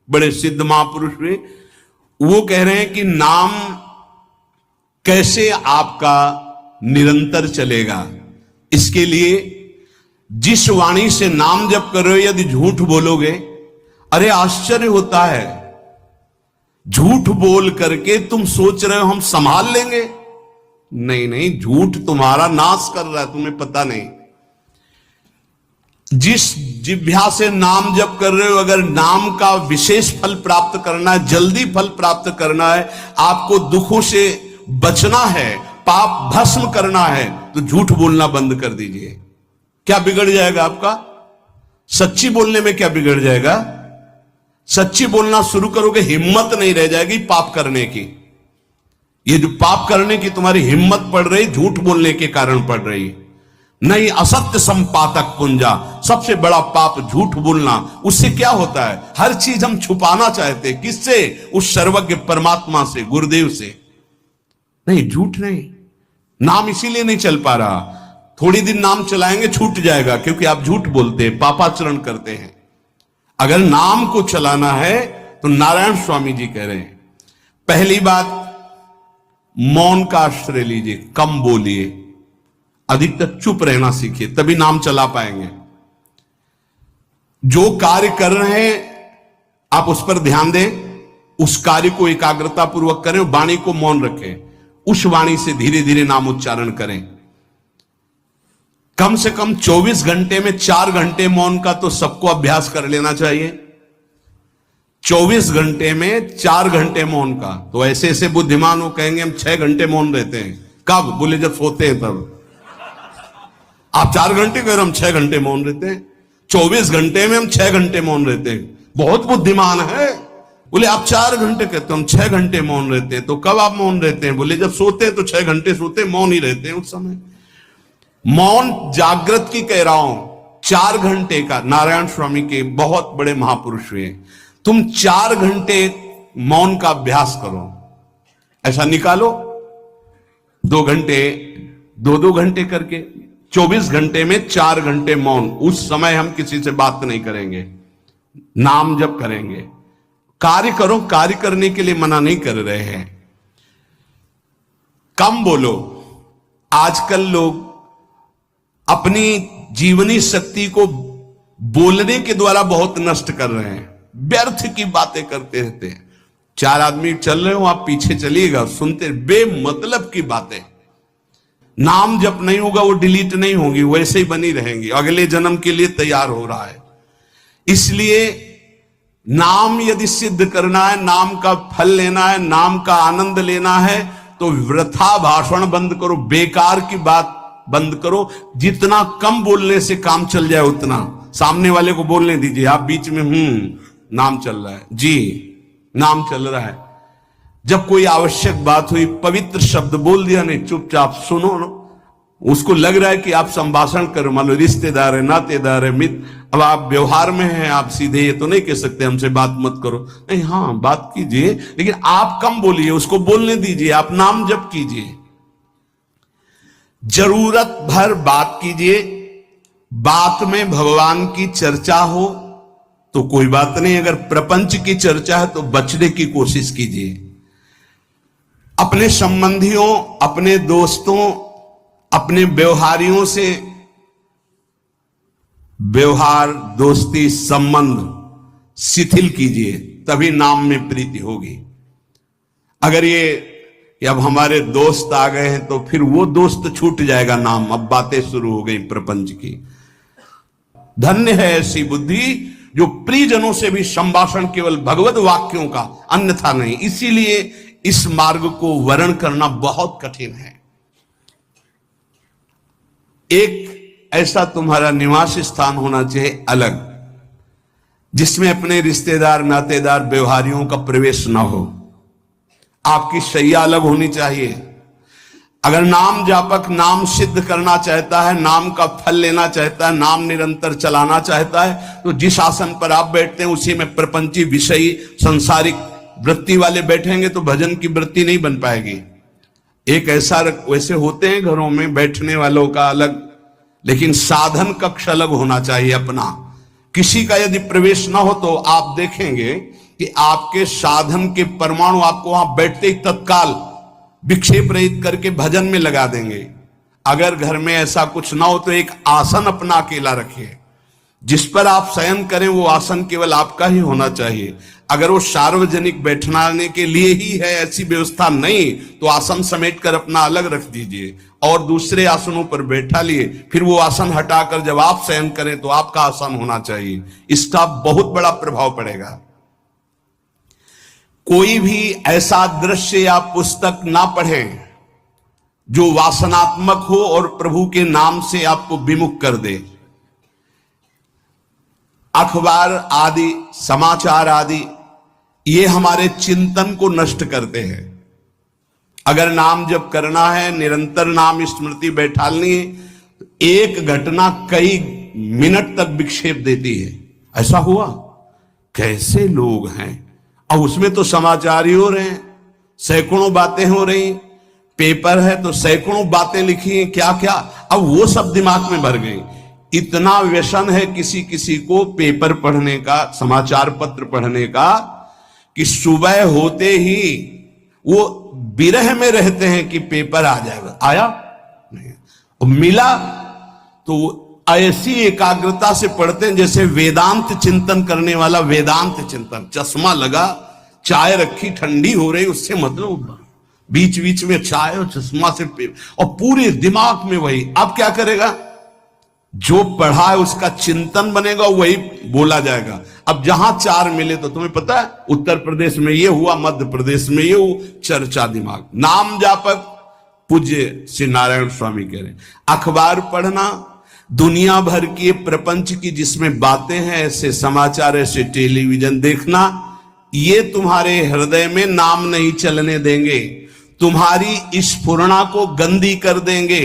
बड़े सिद्ध महापुरुष हुए, वो कह रहे हैं कि नाम कैसे आपका निरंतर चलेगा। इसके लिए जिस वाणी से नाम जप कर रहे हो यदि झूठ बोलोगे, अरे आश्चर्य होता है, झूठ बोल करके तुम सोच रहे हो हम संभाल लेंगे। नहीं नहीं, झूठ तुम्हारा नाश कर रहा है, तुम्हें पता नहीं। जिस जिह्वा से नाम जप कर रहे हो, अगर नाम का विशेष फल प्राप्त करना है, जल्दी फल प्राप्त करना है, आपको दुखों से बचना है, पाप भस्म करना है, तो झूठ बोलना बंद कर दीजिए। क्या बिगड़ जाएगा आपका? सच्ची बोलने में क्या बिगड़ जाएगा? सच्ची बोलना शुरू करोगे, हिम्मत नहीं रह जाएगी पाप करने की। ये जो पाप करने की तुम्हारी हिम्मत पड़ रही, झूठ बोलने के कारण पड़ रही। नहीं, असत्य संपातक पुंजा, सबसे बड़ा पाप झूठ बोलना। उससे क्या होता है? हर चीज हम छुपाना चाहते, किससे? उस सर्वज्ञ परमात्मा से, गुरुदेव से। नहीं, झूठ नहीं। नाम इसीलिए नहीं चल पा रहा, थोड़ी दिन नाम चलाएंगे छूट जाएगा, क्योंकि आप झूठ बोलते हैं, पापाचरण करते हैं। अगर नाम को चलाना है तो नारायण स्वामी जी कह रहे हैं, पहली बात मौन का आश्रय लीजिए, कम बोलिए, अधिकतर चुप रहना सीखिए, तभी नाम चला पाएंगे। जो कार्य कर रहे हैं आप उस पर ध्यान दें, उस कार्य को एकाग्रता पूर्वक करें, वाणी को मौन रखें, उस वाणी से धीरे धीरे नाम उच्चारण करें। कम से कम 24 घंटे में 4 घंटे मौन का तो सबको अभ्यास कर लेना चाहिए। 24 घंटे में 4 घंटे मौन का, तो ऐसे ऐसे बुद्धिमान हो कहेंगे हम 6 घंटे मौन रहते हैं। कब? बोले जब सोते हैं तब। आप 4 घंटे कह रहे हम 6 घंटे मौन रहते हैं, 24 घंटे में हम 6 घंटे मौन रहते हैं, बहुत बुद्धिमान है। बोले आप 4 घंटे कहते हम 6 घंटे मौन रहते हैं, तो कब आप मौन रहते हैं? बोले जब सोते हैं तो 6 घंटे सोते हैं, मौन ही रहते हैं उस समय। मौन जागृत की कह रहा हूं, 4 घंटे का। नारायण स्वामी के बहुत बड़े महापुरुष हुए, तुम 4 घंटे मौन का अभ्यास करो, ऐसा निकालो 2 घंटे, 2 घंटे करके 24 घंटे में 4 घंटे मौन। उस समय हम किसी से बात नहीं करेंगे, नाम जप करेंगे। कार्य करो, कार्य करने के लिए मना नहीं कर रहे हैं, कम बोलो। आजकल लोग अपनी जीवनी शक्ति को बोलने के द्वारा बहुत नष्ट कर रहे हैं, व्यर्थ की बातें करते रहते हैं। 4 आदमी चल रहे हो, आप पीछे चलिएगा, सुनते, बेमतलब की बातें। नाम जब नहीं होगा वो डिलीट नहीं होगी, वैसे ही बनी रहेंगी, अगले जन्म के लिए तैयार हो रहा है। इसलिए नाम यदि सिद्ध करना है, नाम का फल लेना है, नाम का आनंद लेना है, तो वृथा भाषण बंद करो, बेकार की बात बंद करो। जितना कम बोलने से काम चल जाए उतना। सामने वाले को बोलने दीजिए, आप बीच में नाम चल रहा है जी, नाम चल रहा है। जब कोई आवश्यक बात हुई, पवित्र शब्द बोल दिया, नहीं चुपचाप सुनो ना। उसको लग रहा है कि आप संभाषण करो, मान लो रिश्तेदार है, नातेदार है, मित्र, अब आप व्यवहार में हैं, आप सीधे ये तो नहीं कह सकते हमसे बात मत करो, नहीं, हाँ बात कीजिए, लेकिन आप कम बोलिए, उसको बोलने दीजिए, आप नाम जप कीजिए, जरूरत भर बात कीजिए। बात में भगवान की चर्चा हो तो कोई बात नहीं, अगर प्रपंच की चर्चा है तो बचने की कोशिश कीजिए। अपने संबंधियों, अपने दोस्तों, अपने व्यवहारियों से व्यवहार, दोस्ती, संबंध शिथिल कीजिए, तभी नाम में प्रीति होगी। अगर ये अब हमारे दोस्त आ गए हैं तो फिर वो दोस्त छूट जाएगा नाम, अब बातें शुरू हो गई प्रपंच की। धन्य है ऐसी बुद्धि जो प्रियजनों से भी संभाषण केवल भगवत वाक्यों का, अन्यथा नहीं। इसीलिए इस मार्ग को वर्ण करना बहुत कठिन है। एक ऐसा तुम्हारा निवास स्थान होना चाहिए अलग, जिसमें अपने रिश्तेदार, नातेदार, व्यवहारियों का प्रवेश ना हो। आपकी शैया अलग होनी चाहिए। अगर नाम जापक नाम सिद्ध करना चाहता है, नाम का फल लेना चाहता है, नाम निरंतर चलाना चाहता है, तो जिस आसन पर आप बैठते हैं उसी में प्रपंची, विषयी, संसारिक वृत्ति वाले बैठेंगे तो भजन की वृत्ति नहीं बन पाएगी। एक ऐसा, वैसे होते हैं घरों में बैठने वालों का अलग, लेकिन साधन कक्ष अलग होना चाहिए अपना। किसी का यदि प्रवेश ना हो तो आप देखेंगे कि आपके साधन के परमाणु आपको वहां बैठते ही तत्काल विक्षेप रहित करके भजन में लगा देंगे। अगर घर में ऐसा कुछ ना हो तो एक आसन अपना अकेला रखिए, जिस पर आप शयन करें वो आसन केवल आपका ही होना चाहिए। अगर वो सार्वजनिक बैठने के लिए ही है, ऐसी व्यवस्था नहीं, तो आसन समेट कर अपना अलग रख दीजिए और दूसरे आसनों पर बैठा लिए, फिर वो आसन हटाकर जब आप शयन करें तो आपका आसन होना चाहिए। इसका बहुत बड़ा प्रभाव पड़ेगा। कोई भी ऐसा दृश्य या पुस्तक ना पढ़ें जो वासनात्मक हो और प्रभु के नाम से आपको विमुख कर दे। अखबार आदि, समाचार आदि, ये हमारे चिंतन को नष्ट करते हैं। अगर नाम जप करना है, निरंतर नाम स्मृति बैठालनी है, एक घटना कई मिनट तक विक्षेप देती है। ऐसा हुआ, कैसे लोग हैं, अब उसमें तो समाचार ही हो रहे हैं, सैकड़ों बातें हो रही, पेपर है तो सैकड़ों बातें लिखी हैं, क्या क्या, अब वो सब दिमाग में भर गई। इतना व्यसन है किसी किसी को पेपर पढ़ने का, समाचार पत्र पढ़ने का, कि सुबह होते ही वो विरह में रहते हैं कि पेपर आ जाएगा। आया नहीं, और मिला तो ऐसी एकाग्रता से पढ़ते हैं जैसे वेदांत चिंतन करने वाला वेदांत चिंतन। चश्मा लगा, चाय रखी, ठंडी हो रही, उससे मतलब बीच बीच में चाय और चश्मा से और पूरे दिमाग में वही। अब क्या करेगा, जो पढ़ा है उसका चिंतन बनेगा, वही बोला जाएगा। अब जहां चार मिले तो तुम्हें पता है उत्तर प्रदेश में ये हुआ, मध्य प्रदेश में ये हुआ, चर्चा दिमाग। नाम जापक पूज्य श्री नारायण स्वामी कह रहे, अखबार पढ़ना, दुनिया भर की प्रपंच की जिसमें बातें हैं, ऐसे समाचार, ऐसे टेलीविजन देखना, ये तुम्हारे हृदय में नाम नहीं चलने देंगे, तुम्हारी स्फुरणा को गंदी कर देंगे,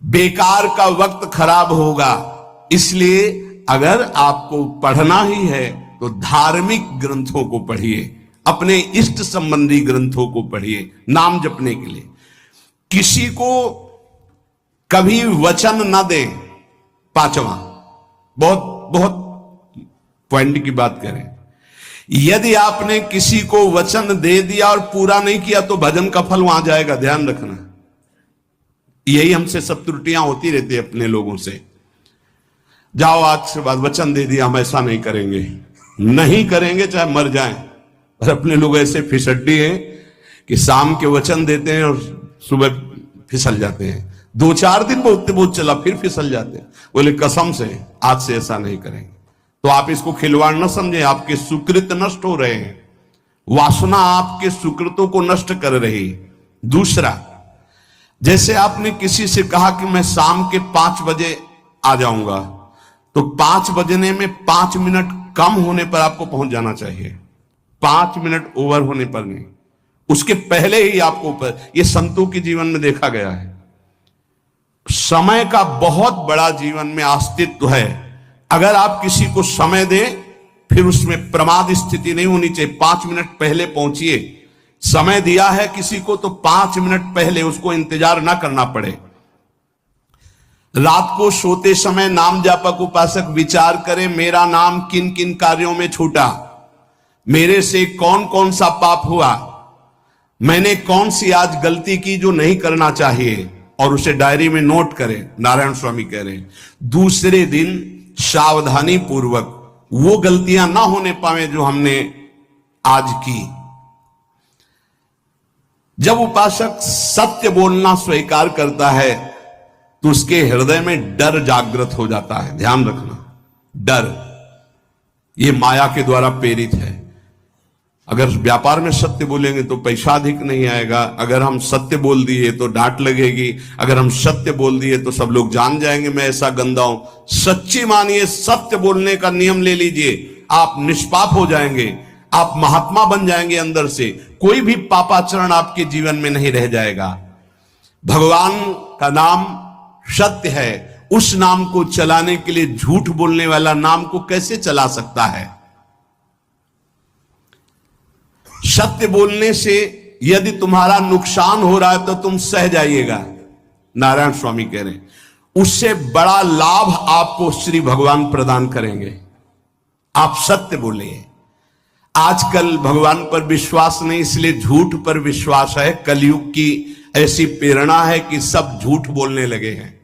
बेकार का वक्त खराब होगा। इसलिए अगर आपको पढ़ना ही है तो धार्मिक ग्रंथों को पढ़िए, अपने इष्ट संबंधी ग्रंथों को पढ़िए नाम जपने के लिए। किसी को कभी वचन न दे। पांचवा, बहुत बहुत पॉइंट की बात करें, यदि आपने किसी को वचन दे दिया और पूरा नहीं किया तो भजन का फल वहां जाएगा, ध्यान रखना। यही हमसे सब त्रुटियां होती रहती है अपने लोगों से। जाओ आज से बाद वचन दे दिया, हम ऐसा नहीं करेंगे, नहीं करेंगे चाहे मर जाएं। और अपने लोग ऐसे फिसड्डी हैं कि शाम के वचन देते हैं और सुबह फिसल जाते हैं। 2-4 दिन बहुत चला, फिर फिसल जाते हैं। बोले कसम से आज से ऐसा नहीं करेंगे। तो आप इसको खिलवाड़ न समझे, आपके सुकृत नष्ट हो रहे हैं, वासना आपके सुकृतों को नष्ट कर रही। दूसरा, जैसे आपने किसी से कहा कि मैं शाम के 5 बजे आ जाऊंगा, तो 5 बजने में 5 मिनट कम होने पर आपको पहुंच जाना चाहिए, 5 मिनट ओवर होने पर नहीं, उसके पहले ही आपको ऊपर। यह संतों के जीवन में देखा गया है। समय का बहुत बड़ा जीवन में अस्तित्व है। अगर आप किसी को समय दें, फिर उसमें प्रमाद स्थिति नहीं होनी चाहिए। 5 मिनट पहले पहुंचिए। समय दिया है किसी को तो 5 मिनट पहले उसको इंतजार ना करना पड़े। रात को सोते समय नाम जापक उपासक विचार करें, मेरा नाम किन किन कार्यों में छूटा, मेरे से कौन कौन सा पाप हुआ, मैंने कौन सी आज गलती की जो नहीं करना चाहिए, और उसे डायरी में नोट करें। नारायण स्वामी कह रहे हैं दूसरे दिन सावधानी पूर्वक वो गलतियां ना होने पावे जो हमने आज की। जब उपासक सत्य बोलना स्वीकार करता है तो उसके हृदय में डर जागृत हो जाता है। ध्यान रखना, डर ये माया के द्वारा प्रेरित है। अगर व्यापार में सत्य बोलेंगे तो पैसा अधिक नहीं आएगा, अगर हम सत्य बोल दिए तो डांट लगेगी, अगर हम सत्य बोल दिए तो सब लोग जान जाएंगे मैं ऐसा गंदा हूं। सच्ची मानिए, सत्य बोलने का नियम ले लीजिए, आप निष्पाप हो जाएंगे, आप महात्मा बन जाएंगे अंदर से। कोई भी पापाचरण आपके जीवन में नहीं रह जाएगा। भगवान का नाम सत्य है, उस नाम को चलाने के लिए झूठ बोलने वाला नाम को कैसे चला सकता है। सत्य बोलने से यदि तुम्हारा नुकसान हो रहा है तो तुम सह जाइएगा। नारायण स्वामी कह रहे हैं उससे बड़ा लाभ आपको श्री भगवान प्रदान करेंगे। आप सत्य बोलिए। आजकल भगवान पर विश्वास नहीं, इसलिए झूठ पर विश्वास है। कलयुग की ऐसी प्रेरणा है कि सब झूठ बोलने लगे हैं।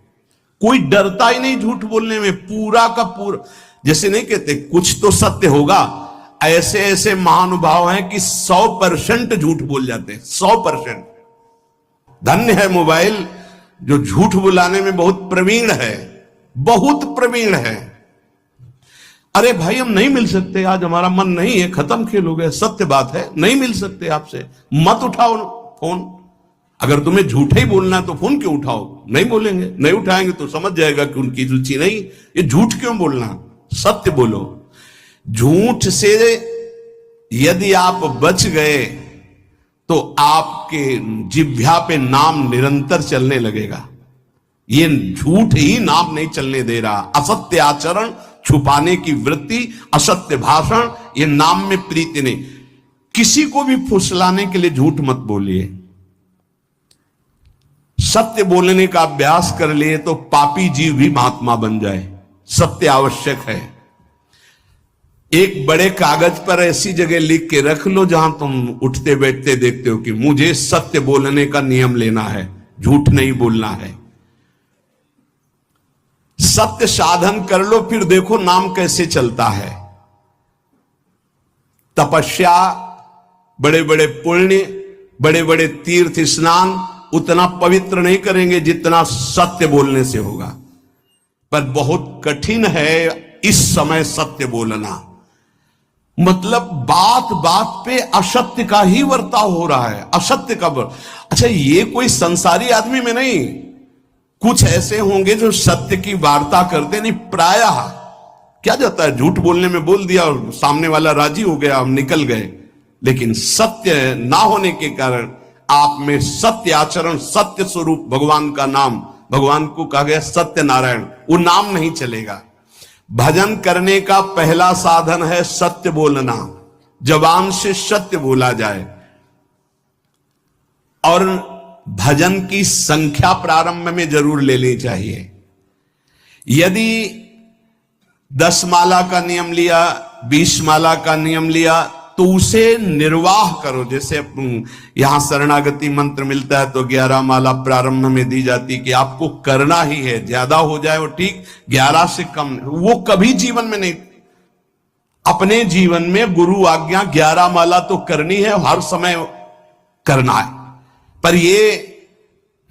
कोई डरता ही नहीं झूठ बोलने में, पूरा का पूरा। जैसे नहीं कहते कुछ तो सत्य होगा, ऐसे ऐसे महानुभाव हैं कि 100% झूठ बोल जाते हैं, 100%। धन्य है मोबाइल जो झूठ बुलाने में बहुत प्रवीण है, बहुत प्रवीण है। अरे भाई हम नहीं मिल सकते, आज हमारा मन नहीं है, खत्म खेल हो गया, सत्य बात है, नहीं मिल सकते आपसे, मत उठाओ फोन। अगर तुम्हें झूठे ही बोलना है तो फोन क्यों उठाओ? नहीं बोलेंगे, नहीं उठाएंगे तो समझ जाएगा कि उनकी रुचि नहीं। ये झूठ क्यों बोलना, सत्य बोलो। झूठ से यदि आप बच गए तो आपके जिह्वा पे नाम निरंतर चलने लगेगा। ये झूठ ही नाम नहीं चलने दे रहा। असत्य आचरण, छुपाने की वृत्ति, असत्य भाषण, ये नाम में प्रीति नहीं। किसी को भी फुसलाने के लिए झूठ मत बोलिए। सत्य बोलने का अभ्यास कर लिए तो पापी जीव भी महात्मा बन जाए। सत्य आवश्यक है। एक बड़े कागज पर ऐसी जगह लिख के रख लो जहां तुम उठते बैठते देखते हो कि मुझे सत्य बोलने का नियम लेना है, झूठ नहीं बोलना है। सत्य साधन कर लो, फिर देखो नाम कैसे चलता है। तपस्या, बड़े बड़े पुण्य, बड़े बड़े तीर्थ स्नान उतना पवित्र नहीं करेंगे जितना सत्य बोलने से होगा। पर बहुत कठिन है इस समय सत्य बोलना। मतलब बात बात पे असत्य का ही वर्ताव हो रहा है, असत्य का अच्छा, ये कोई संसारी आदमी में नहीं, कुछ ऐसे होंगे जो सत्य की वार्ता करते नहीं। प्रायः क्या जाता है, झूठ बोलने में बोल दिया और सामने वाला राजी हो गया, हम निकल गए। लेकिन सत्य ना होने के कारण आप में सत्य आचरण, सत्य स्वरूप भगवान का नाम, भगवान को कहा गया सत्य नारायण, वो नाम नहीं चलेगा। भजन करने का पहला साधन है सत्य बोलना। जबान से सत्य बोला जाए। और भजन की संख्या प्रारंभ में जरूर लेनी चाहिए। यदि 10 माला का नियम लिया, 20 माला का नियम लिया, तो उसे निर्वाह करो। जैसे यहां शरणागति मंत्र मिलता है तो 11 माला प्रारंभ में दी जाती कि आपको करना ही है, ज्यादा हो जाए वो ठीक, 11 से कम वो कभी जीवन में नहीं। अपने जीवन में गुरु आज्ञा 11 माला तो करनी है, हर समय करना है। पर ये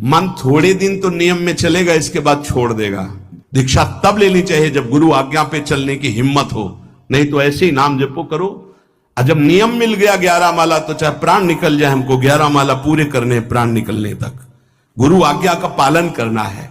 मन थोड़े दिन तो नियम में चलेगा, इसके बाद छोड़ देगा। दीक्षा तब लेनी चाहिए जब गुरु आज्ञा पे चलने की हिम्मत हो, नहीं तो ऐसे ही नाम जपो करो। और जब नियम मिल गया 11 माला तो चाहे प्राण निकल जाए, हमको 11 माला पूरे करने, प्राण निकलने तक गुरु आज्ञा का पालन करना है।